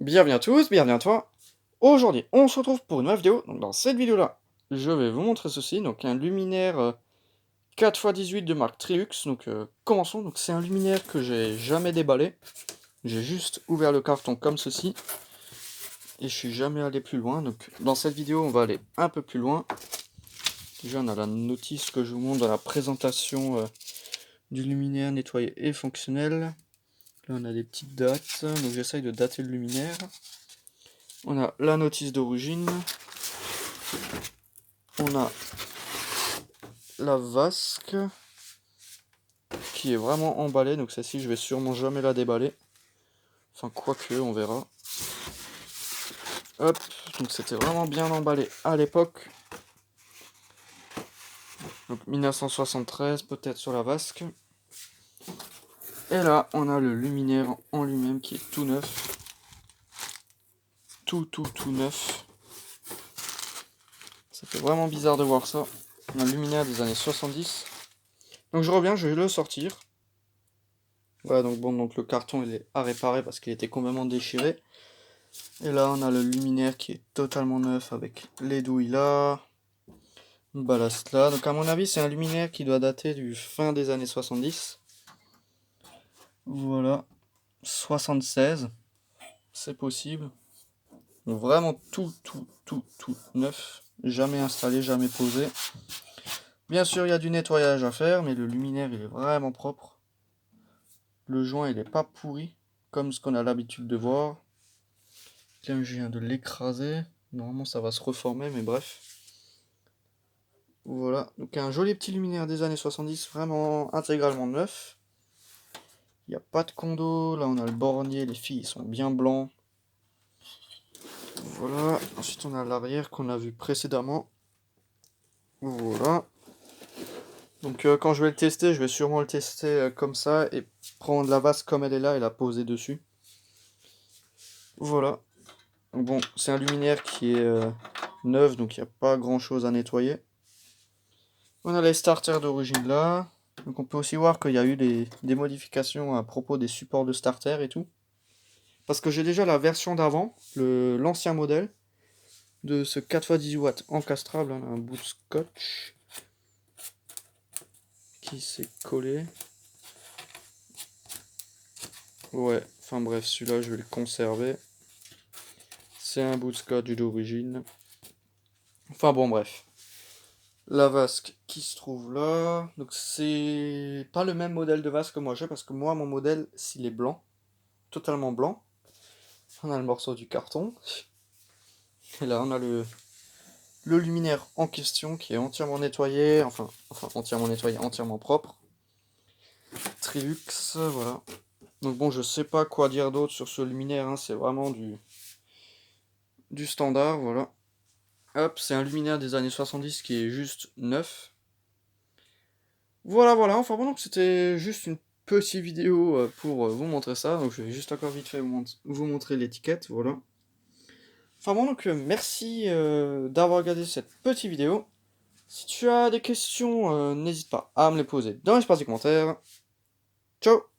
Bienvenue à tous, bienvenue à toi. Aujourd'hui, on se retrouve pour une nouvelle vidéo. Donc dans cette vidéo-là, je vais vous montrer ceci. Donc un luminaire 4x18 de marque Trilux. Donc commençons. Donc c'est un luminaire que j'ai jamais déballé. J'ai juste ouvert le carton comme ceci. Et je suis jamais allé plus loin. Donc dans cette vidéo, on va aller un peu plus loin. Déjà, on a la notice que je vous montre dans la présentation du luminaire nettoyé et fonctionnel. Là, on a des petites dates. Donc j'essaye de dater le luminaire. On a la notice d'origine. On a la vasque qui est vraiment emballée, donc celle-ci je vais sûrement jamais la déballer. Enfin quoique, on verra. Hop, donc c'était vraiment bien emballé à l'époque. Donc 1973 peut-être sur la vasque. Et là on a le luminaire en lui-même qui est tout neuf. Tout neuf. Ça fait vraiment bizarre de voir ça. Un luminaire des années 70. Donc je reviens, je vais le sortir. Voilà, donc bon, donc le carton il est à réparer parce qu'il était complètement déchiré. Et là on a le luminaire qui est totalement neuf avec les douilles là, ballast là. Donc à mon avis c'est un luminaire qui doit dater du fin des années 70. Voilà, 76, c'est possible. Donc vraiment tout neuf, jamais installé, jamais posé. Bien sûr il y a du nettoyage à faire, mais le luminaire il est vraiment propre. Le joint il est pas pourri, comme ce qu'on a l'habitude de voir. Tiens, je viens de l'écraser. Normalement ça va se reformer, mais bref. Voilà, donc un joli petit luminaire des années 70, vraiment intégralement neuf. Il n'y a pas de condo, là on a le bornier, les filles sont bien blancs. Voilà, ensuite on a l'arrière qu'on a vu précédemment. Voilà. Donc quand je vais le tester, je vais sûrement le tester comme ça et prendre la vase comme elle est là et la poser dessus. Voilà. Donc bon, c'est un luminaire qui est neuf, donc il n'y a pas grand chose à nettoyer. On a les starters d'origine là. Donc on peut aussi voir qu'il y a eu des modifications à propos des supports de starter et tout. Parce que j'ai déjà la version d'avant, l'ancien modèle, de ce 4x18 watts encastrable. On a un bout de scotch qui s'est collé. Ouais, enfin bref, celui-là je vais le conserver. C'est un bout de scotch d'origine. Enfin bon, bref. La vasque qui se trouve là. Donc c'est pas le même modèle de vasque que moi j'ai, parce que moi mon modèle, s'il est blanc, totalement blanc. On a le morceau du carton. Et là on a le luminaire en question qui est entièrement nettoyé, enfin entièrement nettoyé, entièrement propre. Trilux, voilà. Donc bon, je sais pas quoi dire d'autre sur ce luminaire, hein, c'est vraiment du standard, voilà. Hop, c'est un luminaire des années 70 qui est juste neuf. Voilà, enfin bon, donc c'était juste une petite vidéo pour vous montrer ça, donc je vais juste encore vite fait vous montrer l'étiquette, voilà. Enfin bon, donc merci d'avoir regardé cette petite vidéo. Si tu as des questions, n'hésite pas à me les poser dans l'espace des commentaires. Ciao!